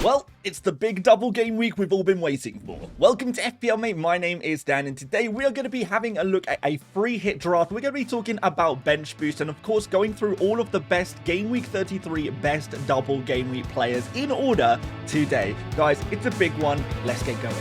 Well, it's the big double game week we've all been waiting for. Welcome to FPL Mate, my name is Dan, and today we are going to be having a look at a free hit draft. We're going to be talking about bench boost and of course going through all of the best Game Week 33 best double game week players in order today. Guys, it's a big one. Let's get going.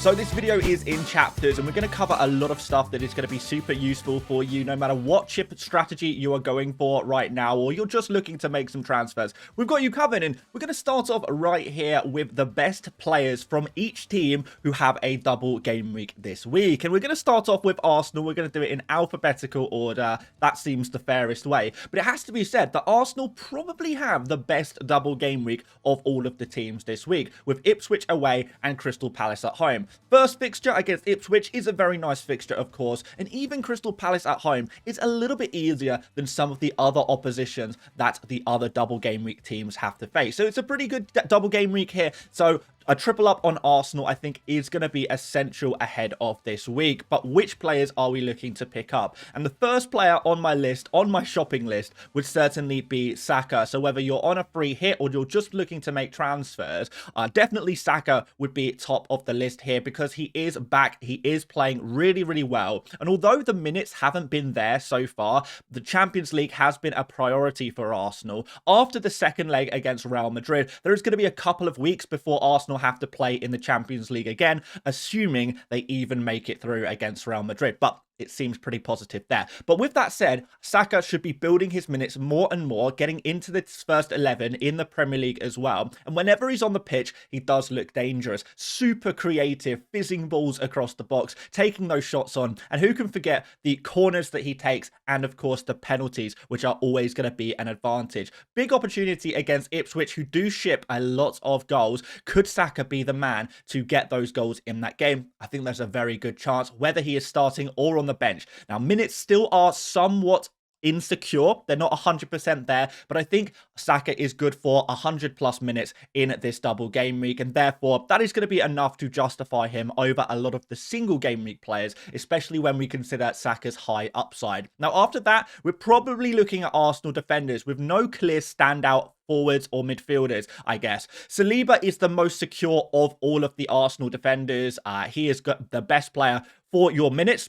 So this video is in chapters and we're going to cover a lot of stuff that is going to be super useful for you no matter what chip strategy you are going for right now or you're just looking to make some transfers. We've got you covered and we're going to start off right here with the best players from each team who have a double game week this week. And we're going to start off with Arsenal. We're going to do it in alphabetical order. That seems the fairest way. But it has to be said that Arsenal probably have the best double game week of all of the teams this week with Ipswich away and Crystal Palace at home. First fixture against Ipswich is a very nice fixture, of course, and even Crystal Palace at home is a little bit easier than some of the other oppositions that the other double game week teams have to face. So it's a pretty good double game week here. So a triple up on Arsenal, I think, is going to be essential ahead of this week. But which players are we looking to pick up? And the first player on my list, on my shopping list, would certainly be Saka. So whether you're on a free hit or you're just looking to make transfers, definitely Saka would be top of the list here because he is back. He is playing really, really well. And although the minutes haven't been there so far, the Champions League has been a priority for Arsenal. After the second leg against Real Madrid, there is going to be a couple of weeks before Arsenal have to play in the Champions League again, assuming they even make it through against Real Madrid. But it seems pretty positive there. But with that said, Saka should be building his minutes more and more, getting into the first 11 in the Premier League as well. And whenever he's on the pitch, he does look dangerous. Super creative, fizzing balls across the box, taking those shots on. And who can forget the corners that he takes and, of course, the penalties, which are always going to be an advantage. Big opportunity against Ipswich, who do ship a lot of goals. Could Saka be the man to get those goals in that game? I think there's a very good chance, whether he is starting or on the bench. Now, minutes still are somewhat insecure. They're not 100% there, but I think Saka is good for 100 plus minutes in this double game week, and therefore that is going to be enough to justify him over a lot of the single game week players, especially when we consider Saka's high upside. Now, after that, we're probably looking at Arsenal defenders with no clear standout forwards or midfielders, I guess. Saliba is the most secure of all of the Arsenal defenders. He is the best player for your minutes.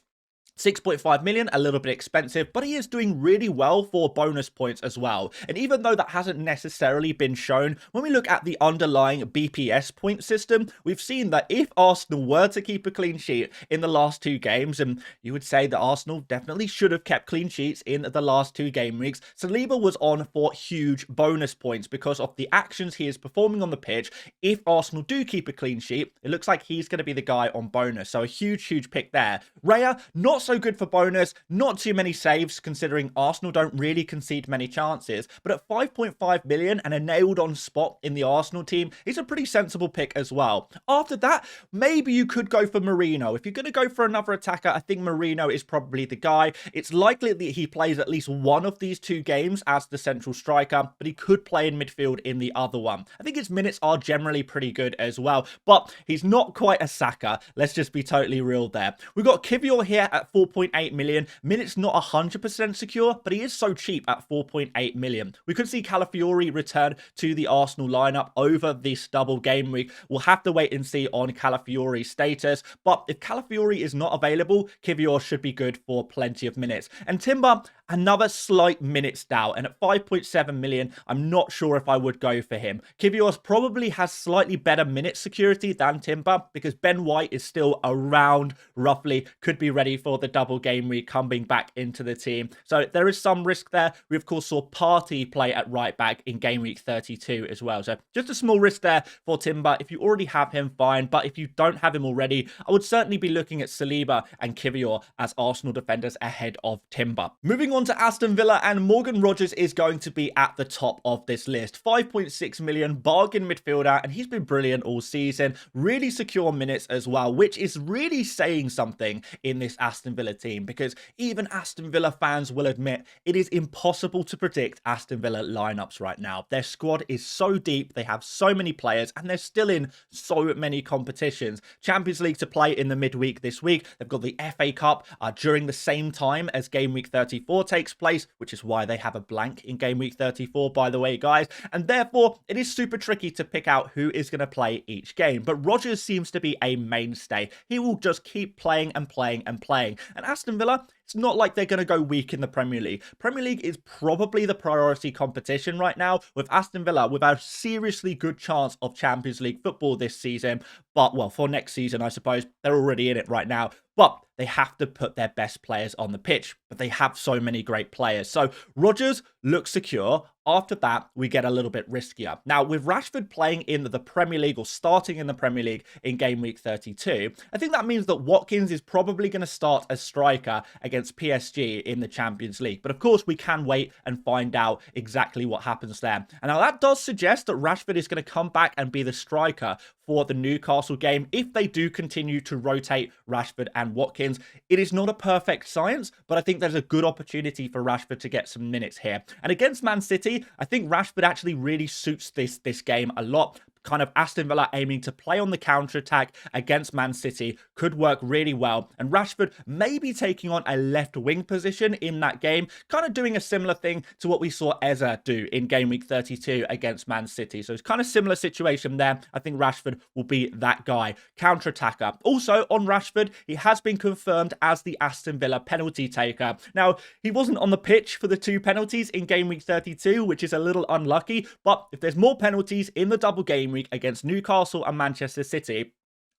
6.5 million, a little bit expensive, but he is doing really well for bonus points as well. And even though that hasn't necessarily been shown, when we look at the underlying BPS point system, we've seen that if Arsenal were to keep a clean sheet in the last two games, and you would say that Arsenal definitely should have kept clean sheets in the last two game weeks, Saliba was on for huge bonus points because of the actions he is performing on the pitch. If Arsenal do keep a clean sheet, it looks like he's going to be the guy on bonus. So a huge pick there. Raya, not so good for bonus, not too many saves considering Arsenal don't really concede many chances, but at 5.5 million and a nailed on spot in the Arsenal team, he's a pretty sensible pick as well. After that, maybe you could go for Marino. If you're going to go for another attacker, I think Marino is probably the guy. It's likely that he plays at least one of these two games as the central striker, but he could play in midfield in the other one. I think his minutes are generally pretty good as well, but he's not quite a Saka. Let's just be totally real there. We've got Kivior here at 4.8 million. Minutes not 100% secure, but he is so cheap at 4.8 million. We could see Calafiori return to the Arsenal lineup over this double game week. We'll have to wait and see on Calafiori's status, but if Calafiori is not available, Kivior should be good for plenty of minutes. And Timber, another slight minutes doubt, and at 5.7 million, I'm not sure if I would go for him. Kivior probably has slightly better minute security than Timber because Ben White is still around roughly, could be ready for the double game week coming back into the team. So there is some risk there. We of course saw Partey play at right back in game week 32 as well. So just a small risk there for Timber. If you already have him, fine. But if you don't have him already, I would certainly be looking at Saliba and Kivior as Arsenal defenders ahead of Timber. Moving on to Aston Villa, and Morgan Rogers is going to be at the top of this list. 5.6 million, bargain midfielder, and he's been brilliant all season. Really secure minutes as well, which is really saying something in this Aston Villa team because even Aston Villa fans will admit it is impossible to predict Aston Villa lineups right now. Their squad is so deep, they have so many players, and they're still in so many competitions. Champions League to play in the midweek this week. They've got the FA Cup during the same time as Game Week 34. draw takes place, which is why they have a blank in game week 34, by the way, guys. And therefore, it is super tricky to pick out who is going to play each game. But Rodgers seems to be a mainstay. He will just keep playing and playing and playing. And Aston Villa, it's not like they're going to go weak in the Premier League. Premier League is probably the priority competition right now, with Aston Villa with a seriously good chance of Champions League football this season. But, well, for next season, I suppose, they're already in it right now. But they have to put their best players on the pitch. But they have so many great players. So Rodgers looks secure. After that, we get a little bit riskier. Now, with Rashford playing in the Premier League or starting in the Premier League in game week 32, I think that means that Watkins is probably going to start as striker against PSG in the Champions League. But of course, we can wait and find out exactly what happens there. And now that does suggest that Rashford is going to come back and be the striker for the Newcastle game if they do continue to rotate Rashford and Watkins. It is not a perfect science, but I think there's a good opportunity for Rashford to get some minutes here. And against Man City, I think Rashford actually really suits this game a lot. Kind of Aston Villa aiming to play on the counter-attack against Man City could work really well. And Rashford may be taking on a left wing position in that game, kind of doing a similar thing to what we saw Eza do in game week 32 against Man City. So it's kind of similar situation there. I think Rashford will be that guy, counter-attacker. Also on Rashford, he has been confirmed as the Aston Villa penalty taker. Now, he wasn't on the pitch for the 2 penalties in game week 32, which is a little unlucky. But if there's more penalties in the double game week against Newcastle and Manchester City,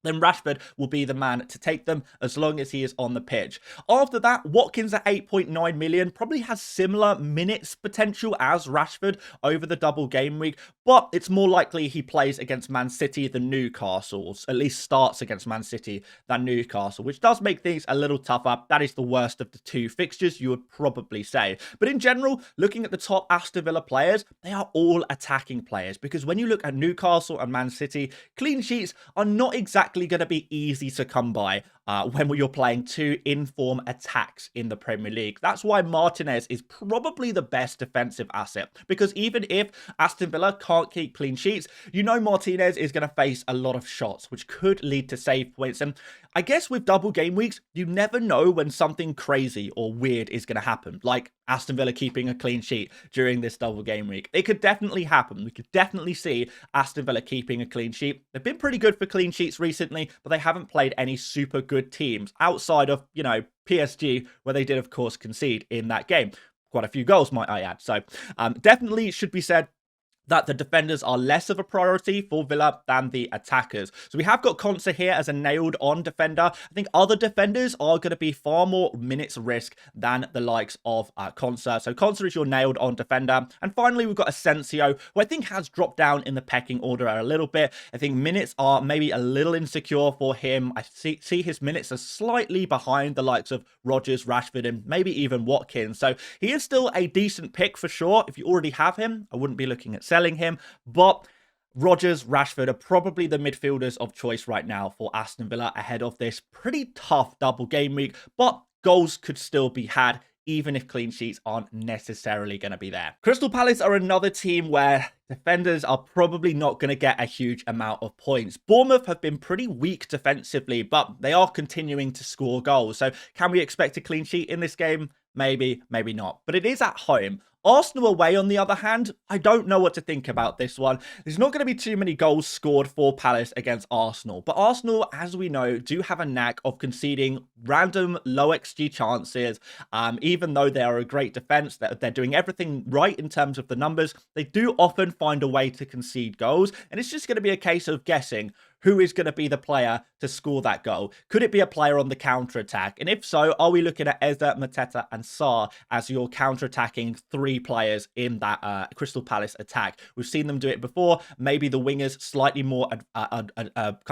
then Rashford will be the man to take them as long as he is on the pitch. After that, Watkins at 8.9 million probably has similar minutes potential as Rashford over the double game week, but it's more likely he plays against Man City than Newcastle, at least starts against Man City than Newcastle, which does make things a little tougher. That is the worst of the 2 fixtures, you would probably say. But in general, looking at the top Aston Villa players, they are all attacking players, because when you look at Newcastle and Man City, clean sheets are not exactly going to be easy to come by when you're playing 2 in-form attacks in the Premier League. That's why Martinez is probably the best defensive asset, because even if Aston Villa can't keep clean sheets, you know Martinez is going to face a lot of shots, which could lead to save points. And I guess with double game weeks, you never know when something crazy or weird is going to happen, like Aston Villa keeping a clean sheet during this double game week. It could definitely happen. We could definitely see Aston Villa keeping a clean sheet. They've been pretty good for clean sheets recently, but they haven't played any super good teams outside of, you know, PSG, where they did, of course, concede in that game. Quite a few goals, might I add. So definitely should be said that the defenders are less of a priority for Villa than the attackers. So we have got Konsa here as a nailed-on defender. I think other defenders are going to be far more minutes risk than the likes of Konsa. So Konsa is your nailed-on defender. And finally, we've got Asensio, who I think has dropped down in the pecking order a little bit. I think minutes are maybe a little insecure for him. I see his minutes are slightly behind the likes of Rodgers, Rashford, and maybe even Watkins. So he is still a decent pick for sure. If you already have him, I wouldn't be looking at selling him, but Rodgers, Rashford are probably the midfielders of choice right now for Aston Villa ahead of this pretty tough double game week, but goals could still be had even if clean sheets aren't necessarily going to be there. Crystal Palace are another team where defenders are probably not going to get a huge amount of points. Bournemouth have been pretty weak defensively, but they are continuing to score goals. So can we expect a clean sheet in this game? Maybe, maybe not. But it is at home. Arsenal away, on the other hand, I don't know what to think about this one. There's not going to be too many goals scored for Palace against Arsenal. But Arsenal, as we know, do have a knack of conceding random low XG chances. Even though they are a great defense, they're doing everything right in terms of the numbers, they do often find a way to concede goals. And it's just going to be a case of guessing who is going to be the player to score that goal. Could it be a player on the counter-attack? And if so, are we looking at Eza, Mateta and Sarr as your counter-attacking 3 players in that Crystal Palace attack? We've seen them do it before. Maybe the wingers slightly more kind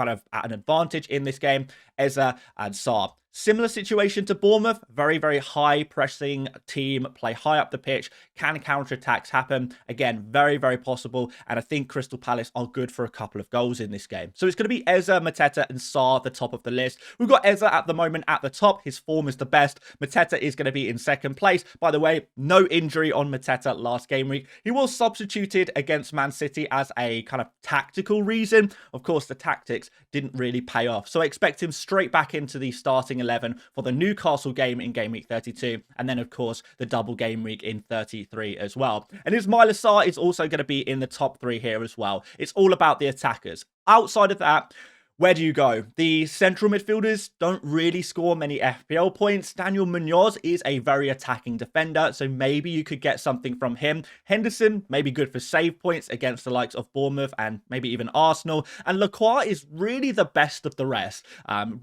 of at an advantage in this game. Eza and Sarr. Similar situation to Bournemouth, very, very high pressing team, play high up the pitch. Can counter-attacks happen? Again, very, very possible. And I think Crystal Palace are good for a couple of goals in this game. So it's going to be Eza, Mateta and Sarr at the top of the list. We've got Eza at the moment at the top. His form is the best. Mateta is going to be in second place. By the way, no injury on Mateta last game week. He was substituted against Man City as a kind of tactical reason. Of course, the tactics didn't really pay off. So I expect him straight back into the starting 11 for the Newcastle game in Game Week 32, and then, of course, the double game week in 33 as well. And Ismail Assar is also going to be in the top 3 here as well. It's all about the attackers. Outside of that, where do you go? The central midfielders don't really score many FPL points. Daniel Munoz is a very attacking defender, so maybe you could get something from him. Henderson may be good for save points against the likes of Bournemouth and maybe even Arsenal. And Lacroix is really the best of the rest.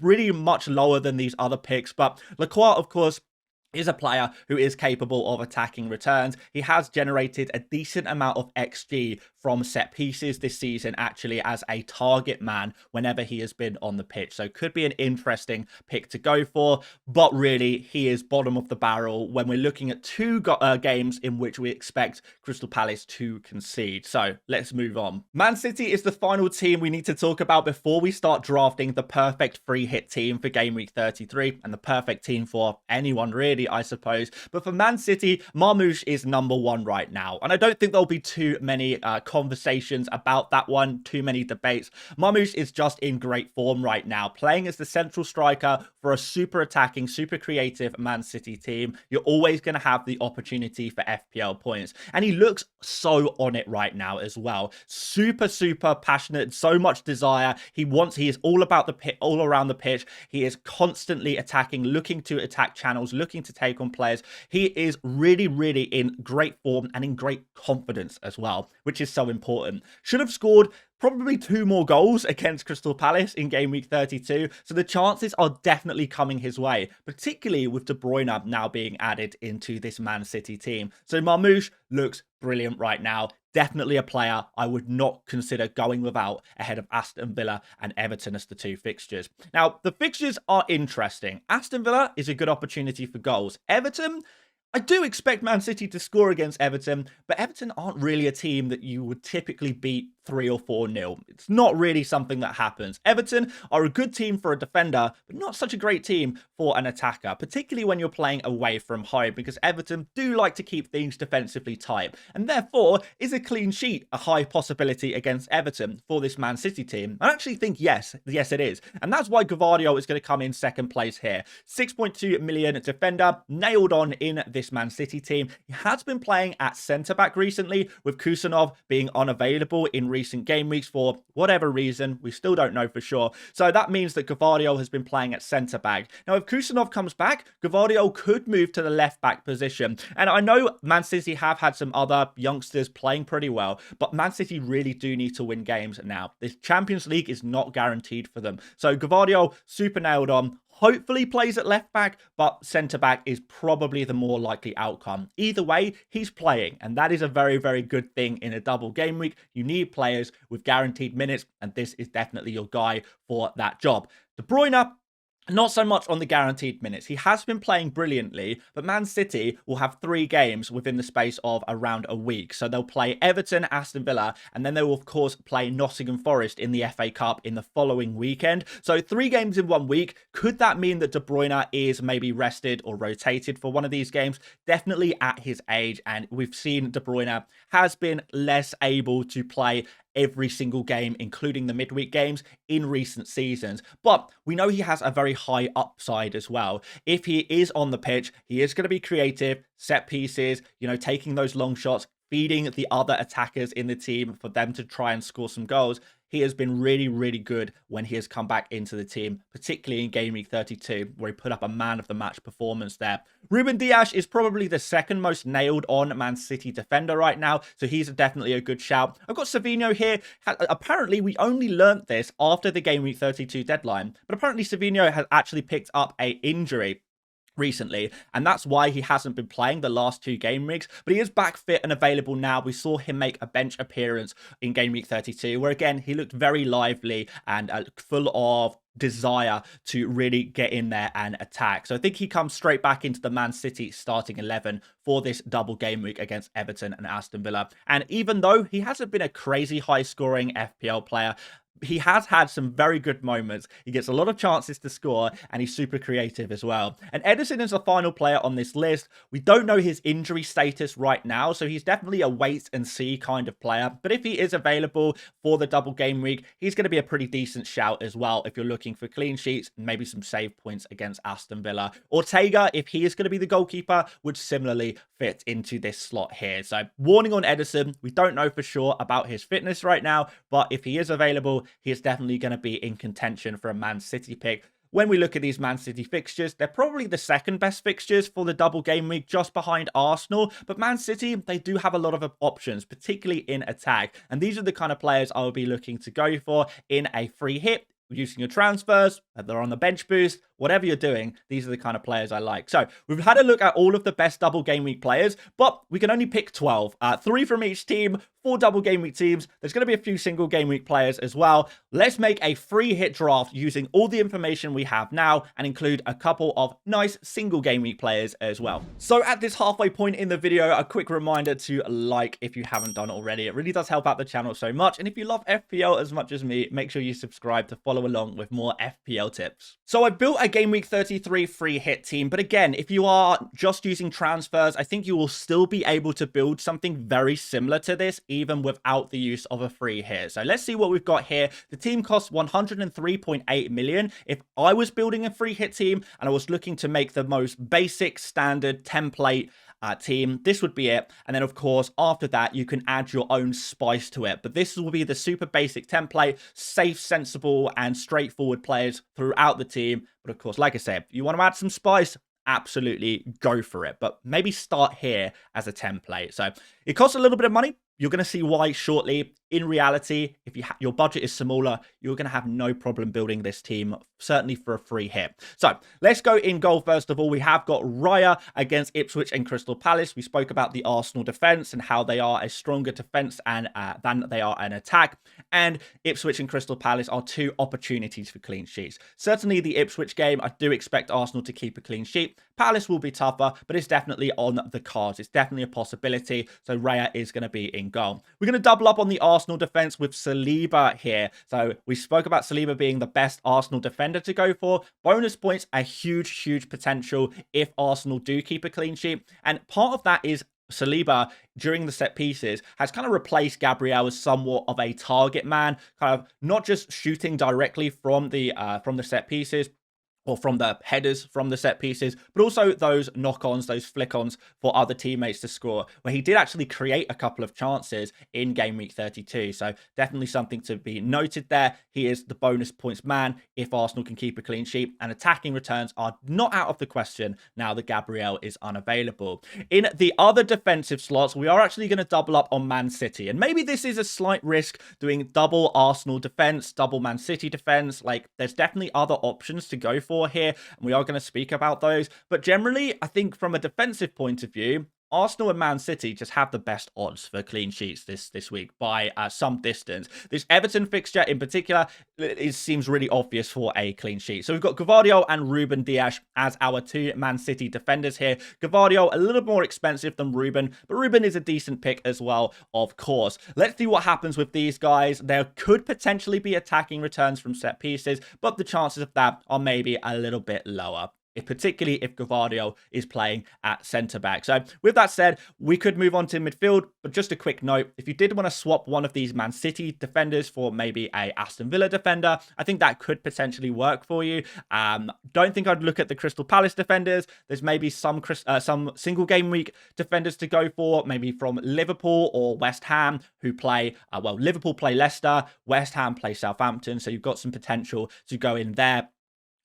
Really much lower than these other picks, but Lacroix, of course, is a player who is capable of attacking returns. He has generated a decent amount of XG from set pieces this season, actually, as a target man whenever he has been on the pitch. So could be an interesting pick to go for, but really he is bottom of the barrel when we're looking at 2 games in which we expect Crystal Palace to concede. So let's move on. Man City is the final team we need to talk about before we start drafting the perfect free hit team for Game Week 33 and the perfect team for anyone really, I suppose. But for Man City, Marmoush is number 1 right now. And I don't think there'll be too many conversations about that one, too many debates. Marmoush is just in great form right now, playing as the central striker for a super attacking, super creative Man City team. You're always going to have the opportunity for FPL points. And he looks so on it right now as well. Super, super passionate, so much desire. He is all about the pit, all around the pitch. He is constantly attacking, looking to attack channels, looking to take on players. He is really, really in great form and in great confidence as well, which is so important. Should have scored probably 2 more goals against Crystal Palace in Game Week 32, so the chances are definitely coming his way, particularly with De Bruyne now being added into this Man City team. So Marmoush looks brilliant right now. Definitely a player I would not consider going without ahead of Aston Villa and Everton as the 2 fixtures. Now, the fixtures are interesting. Aston Villa is a good opportunity for goals. Everton, I do expect Man City to score against Everton, but Everton aren't really a team that you would typically beat 3 or 4-0. It's not really something that happens. Everton are a good team for a defender, but not such a great team for an attacker, particularly when you're playing away from home, because Everton do like to keep things defensively tight. And therefore, is a clean sheet a high possibility against Everton for this Man City team? I actually think yes it is. And that's why Gvardiol is going to come in second place here. 6.2 million defender, nailed on in this Man City team. He has been playing at centre-back recently, with Kusanov being unavailable in recent game weeks for whatever reason. We still don't know for sure. So that means that Gvardiol has been playing at centre-back. Now, if Kusanov comes back, Gvardiol could move to the left-back position. And I know Man City have had some other youngsters playing pretty well, but Man City really do need to win games now. This Champions League is not guaranteed for them. So Gvardiol, super nailed on. Hopefully plays at left back, but centre back is probably the more likely outcome. Either way, he's playing, and that is a very, very good thing in a double game week. You need players with guaranteed minutes, and this is definitely your guy for that job. De Bruyne, not so much on the guaranteed minutes. He has been playing brilliantly, but Man City will have 3 games within the space of around a week. So they'll play Everton, Aston Villa, and then they will, of course, play Nottingham Forest in the FA Cup in the following weekend. So 3 games in 1 week. Could that mean that De Bruyne is maybe rested or rotated for one of these games? Definitely at his age, and we've seen De Bruyne has been less able to play every single game, including the midweek games in recent seasons. But we know he has a very high upside as well. If he is on the pitch, he is going to be creative, set pieces, taking those long shots, feeding the other attackers in the team for them to try and score some goals. He has been really, really good when he has come back into the team, particularly in Game Week 32, where he put up a man-of-the-match performance there. Ruben Dias is probably the second most nailed-on Man City defender right now, so he's definitely a good shout. I've got Savinho here. Apparently, we only learnt this after the Game Week 32 deadline, but apparently Savinho has actually picked up an injury recently, and that's why he hasn't been playing the last 2 game weeks, but he is back fit and available now. We saw him make a bench appearance in Game Week 32, where again he looked very lively and full of desire to really get in there and attack. So I think he comes straight back into the Man City starting 11 for this double game week against Everton and Aston Villa. And even though he hasn't been a crazy high scoring FPL player, he has had some very good moments. He gets a lot of chances to score, and he's super creative as well. And Ederson is the final player on this list. We don't know his injury status right now, so he's definitely a wait and see kind of player. But if he is available for the double game week, he's going to be a pretty decent shout as well if you're looking for clean sheets and maybe some save points against Aston Villa. Ortega, if he is going to be the goalkeeper, would similarly fit into this slot here. So warning on Ederson, we don't know for sure about his fitness right now, but if he is available, he is definitely going to be in contention for a Man City pick. When we look at these Man City fixtures, they're probably the second best fixtures for the double game week, just behind Arsenal. But Man City, they do have a lot of options, particularly in attack. And these are the kind of players I will be looking to go for in a free hit, using your transfers, they're on the bench boost, whatever you're doing, these are the kind of players I like. So we've had a look at all of the best double game week players, but we can only pick 12. 3 from each team, 4 double game week teams. There's going to be a few single game week players as well. Let's make a free hit draft using all the information we have now and include a couple of nice single game week players as well. So at this halfway point in the video, a quick reminder to like if you haven't done already. It really does help out the channel so much. And if you love FPL as much as me, make sure you subscribe to follow along with more FPL tips. So I built a Game Week 33 free hit team, but again, if you are just using transfers, I think you will still be able to build something very similar to this, even without the use of a free hit. So let's see what we've got here. The team costs 103.8 million. If I was building a free hit team and I was looking to make the most basic standard template team, this would be it. And then of course after that you can add your own spice to it, but this will be the super basic template, safe, sensible and straightforward players throughout the team. But of course, like I said, if you want to add some spice, absolutely go for it, but maybe start here as a template. So it costs a little bit of money. You're going to see why shortly. In reality, if your budget is smaller, you're going to have no problem building this team, certainly for a free hit. So let's go in goal first of all. We have got Raya against Ipswich and Crystal Palace. We spoke about the Arsenal defence and how they are a stronger defence and than they are an attack. And Ipswich and Crystal Palace are 2 opportunities for clean sheets. Certainly the Ipswich game, I do expect Arsenal to keep a clean sheet. Palace will be tougher, but it's definitely on the cards. It's definitely a possibility. So Raya is going to be in goal. We're going to double up on the Arsenal defense with Saliba here. So we spoke about Saliba being the best Arsenal defender to go for. Bonus points, a huge potential if Arsenal do keep a clean sheet. And part of that is Saliba, during the set pieces, has kind of replaced Gabriel as somewhat of a target man, kind of not just shooting directly from the set pieces, or from the headers from the set pieces, but also those knock-ons, those flick-ons for other teammates to score, where he did actually create a couple of chances in Game Week 32. So definitely something to be noted there. He is the bonus points man if Arsenal can keep a clean sheet, and attacking returns are not out of the question now that Gabriel is unavailable. In the other defensive slots, we are actually going to double up on Man City, and maybe this is a slight risk doing double Arsenal defense, double Man City defense. Like, there's definitely other options to go for here, and we are going to speak about those. But generally, I think from a defensive point of view, Arsenal and Man City just have the best odds for clean sheets this week by some distance. This Everton fixture in particular seems really obvious for a clean sheet. So we've got Gvardiol and Ruben Dias as our 2 Man City defenders here. Gvardiol a little more expensive than Ruben, but Ruben is a decent pick as well, of course. Let's see what happens with these guys. There could potentially be attacking returns from set pieces, but the chances of that are maybe a little bit lower, particularly if Gvardiol is playing at centre-back. So with that said, we could move on to midfield, but just a quick note, if you did want to swap one of these Man City defenders for maybe a Aston Villa defender, I think that could potentially work for you. Don't think I'd look at the Crystal Palace defenders. There's maybe some single game week defenders to go for, maybe from Liverpool or West Ham, who play, well, Liverpool play Leicester, West Ham play Southampton, so you've got some potential to go in there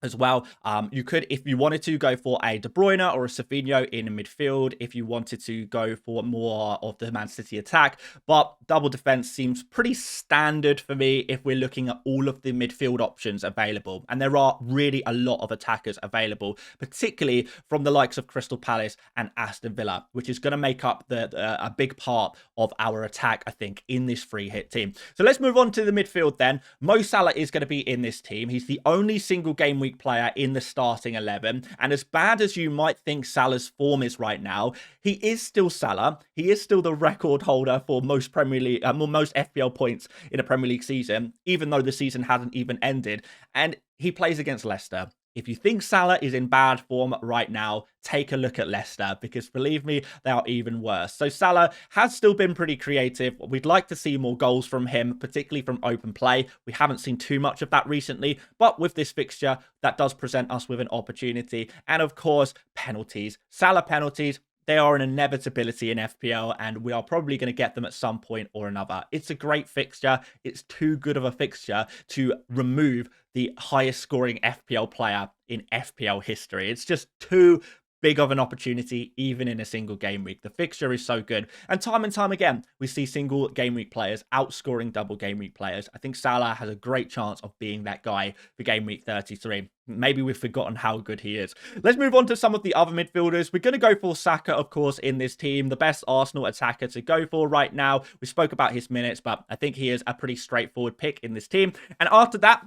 as well. You could, if you wanted to, go for a De Bruyne or a Savinho in midfield if you wanted to go for more of the Man City attack, but double defense seems pretty standard for me if we're looking at all of the midfield options available, and there are really a lot of attackers available, particularly from the likes of Crystal Palace and Aston Villa, which is going to make up a big part of our attack, I think, in this free hit team. So let's move on to the midfield then. Mo Salah is going to be in this team. He's the only single game week week player in the starting 11. And as bad as you might think Salah's form is right now, he is still Salah. He is still the record holder for most Premier League, most FPL points in a Premier League season, even though the season hasn't even ended. And he plays against Leicester. If you think Salah is in bad form right now, take a look at Leicester, because believe me, they are even worse. So Salah has still been pretty creative. We'd like to see more goals from him, particularly from open play. We haven't seen too much of that recently, but with this fixture, that does present us with an opportunity. And of course, penalties. Salah penalties, they are an inevitability in FPL, and we are probably going to get them at some point or another. It's a great fixture. It's too good of a fixture to remove the highest scoring FPL player in FPL history. It's just too big of an opportunity, even in a single game week. The fixture is so good. And time again, we see single game week players outscoring double game week players. I think Salah has a great chance of being that guy for game week 33. Maybe we've forgotten how good he is. Let's move on to some of the other midfielders. We're going to go for Saka, of course, in this team. The best Arsenal attacker to go for right now. We spoke about his minutes, but I think he is a pretty straightforward pick in this team. And after that,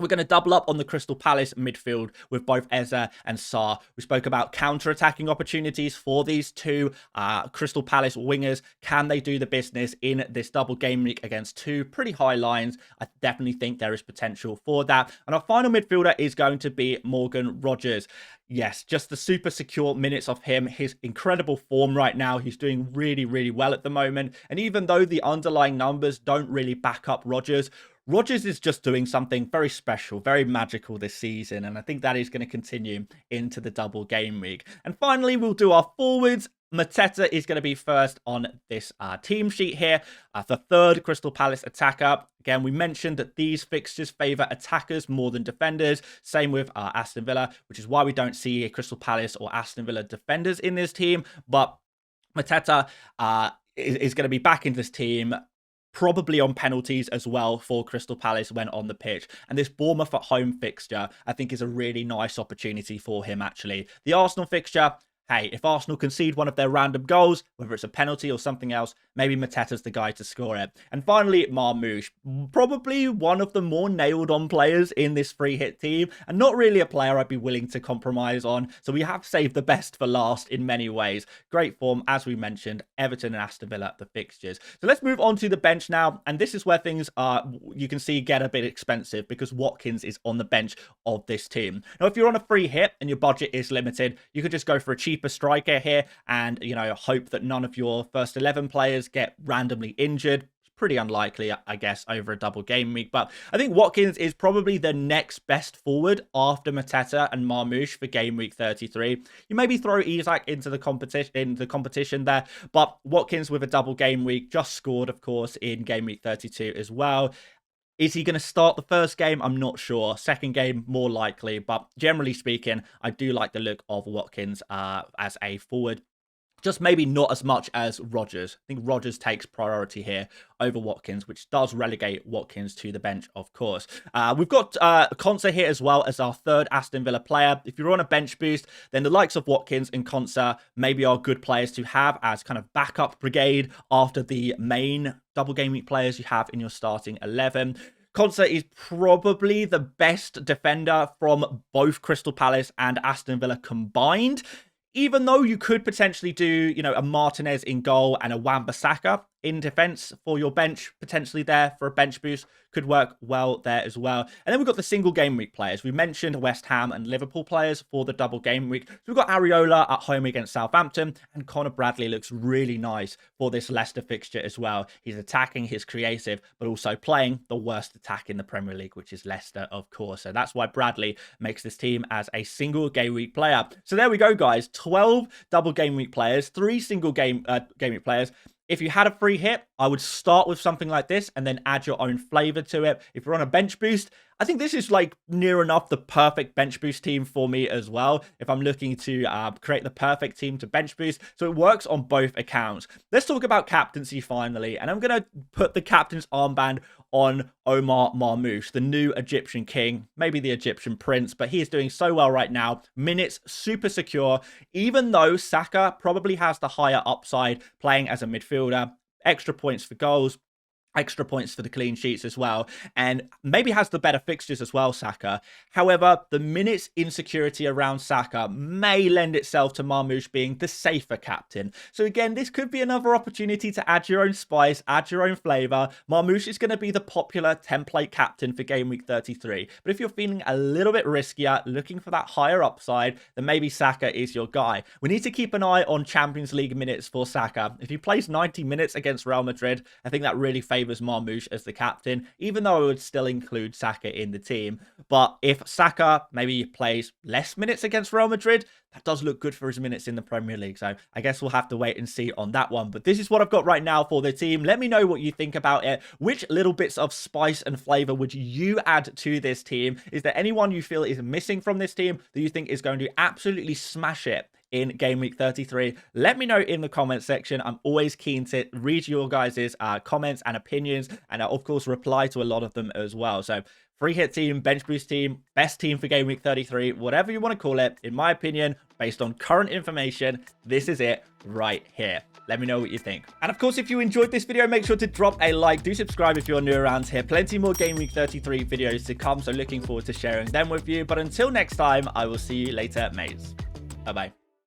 we're going to double up on the Crystal Palace midfield with both Eze and Sarr. We spoke about counter-attacking opportunities for these two Crystal Palace wingers. Can they do the business in this double game week against two pretty high lines? I definitely think there is potential for that. And our final midfielder is going to be Morgan Rogers. Yes, just the super secure minutes of him, his incredible form right now. He's doing really, really well at the moment. And even though the underlying numbers don't really back up Rogers is just doing something very special, very magical this season, and I think that is going to continue into the double game week. And finally, we'll do our forwards. Mateta is going to be first on this team sheet here, the third Crystal Palace attacker. Again, we mentioned that these fixtures favour attackers more than defenders. Same with Aston Villa, which is why we don't see a Crystal Palace or Aston Villa defenders in this team. But Mateta is going to be back in this team, probably on penalties as well for Crystal Palace when on the pitch. And this Bournemouth at home fixture, I think, is a really nice opportunity for him, actually. The Arsenal fixture, hey, if Arsenal concede one of their random goals, whether it's a penalty or something else, maybe Mateta's the guy to score it. And finally, Marmoush, probably one of the more nailed-on players in this free hit team, and not really a player I'd be willing to compromise on. So we have saved the best for last in many ways. Great form, as we mentioned, Everton and Aston Villa, the fixtures. So let's move on to the bench now, and this is where things you can see, get a bit expensive, because Watkins is on the bench of this team. Now, if you're on a free hit and your budget is limited, you could just go for a cheaper striker here and, you know, hope that none of your first 11 players get randomly injured. It's pretty unlikely, I guess, over a double game week. But I think Watkins is probably the next best forward after Mateta and Marmoush for game week 33. You maybe throw Isak into the competition there, but Watkins with a double game week just scored, of course, in game week 32 as well. Is he going to start the first game? I'm not sure. Second game, more likely. But generally speaking, I do like the look of Watkins as a forward. Just maybe not as much as Rogers. I think Rogers takes priority here over Watkins, which does relegate Watkins to the bench, of course. We've got Konsa here as well as our third Aston Villa player. If you're on a bench boost, then the likes of Watkins and Konsa maybe are good players to have as kind of backup brigade after the main double game week players you have in your starting 11. Konsa is probably the best defender from both Crystal Palace and Aston Villa combined. Even though you could potentially do, you know, a Martinez in goal and a Wan-Bissaka in defense for your bench, potentially there for a bench boost, could work well there as well. And then we've got the single game week players. We mentioned West Ham and Liverpool players for the double game week. So we've got Areola at home against Southampton, and Connor Bradley looks really nice for this Leicester fixture as well. He's attacking, he's creative, but also playing the worst attack in the Premier League, which is Leicester, of course. So that's why Bradley makes this team as a single game week player. So there we go, guys. 12 double game week players, 3 single game week players. If you had a free hit, I would start with something like this and then add your own flavor to it. If you're on a bench boost, I think this is like near enough the perfect bench boost team for me as well, if I'm looking to create the perfect team to bench boost. So it works on both accounts. Let's talk about captaincy finally. And I'm going to put the captain's armband on Omar Marmoush, the new Egyptian king, maybe the Egyptian prince, but he is doing so well right now. Minutes, super secure, even though Saka probably has the higher upside playing as a midfielder. Extra points for goals. extra points for the clean sheets as well, and maybe has the better fixtures as well, Saka. However, the minutes insecurity around Saka may lend itself to Marmoush being the safer captain. So again, this could be another opportunity to add your own spice, add your own flavour. Marmoush is going to be the popular template captain for Game Week 33. But if you're feeling a little bit riskier, looking for that higher upside, then maybe Saka is your guy. We need to keep an eye on Champions League minutes for Saka. If he plays 90 minutes against Real Madrid, I think that really favours Marmoush as the captain, even though I would still include Saka in the team. But if Saka maybe plays less minutes against Real Madrid, that does look good for his minutes in the Premier League. So I guess we'll have to wait and see on that one. But this is what I've got right now for the team. Let me know what you think about it. Which little bits of spice and flavour would you add to this team? Is there anyone you feel is missing from this team that you think is going to absolutely smash it in Game Week 33? Let me know in the comment section. I'm always keen to read your guys' comments and opinions, and of course reply to a lot of them as well. So free hit team, bench boost team, best team for Game Week 33, whatever you want to call it, in my opinion, based on current information, this is it right here. Let me know what you think. And of course, if you enjoyed this video, make sure to drop a like. Do subscribe if you're new around here. Plenty more Game Week 33 videos to come, so looking forward to sharing them with you. But until next time, I will see you later, mates. Bye-bye.